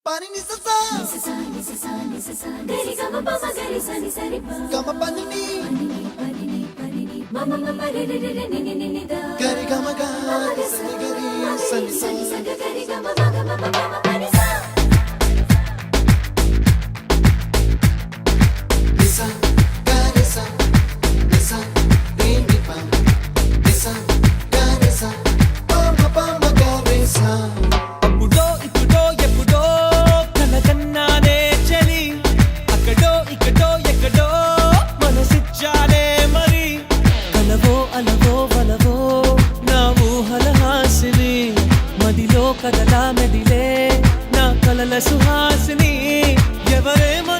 Pani ni sa sa gari ga ma pa ma gari sa ni sa ri pa ga ma pa ni ma ma ma ma re re re re ni ni ni da gari ga ma ga sa ni gari sa ni sa gari ga ma ma ga ma pa ma pa ni sa ni sa gari sa ni sa re ni pa ni sa gari sa pa ma gari sa అప్పుడో ఇప్పుడో ఎప్పుడో కనకన్నానే చలి అక్కడో ఇక్కడో ఎక్కడో మనసిచ్చానే మరి కలవో అలవో వలవో నా ఊహల హాసిని మదిలో కదలా మెదిలే నా కలల సుహాసిని ఎవరేమో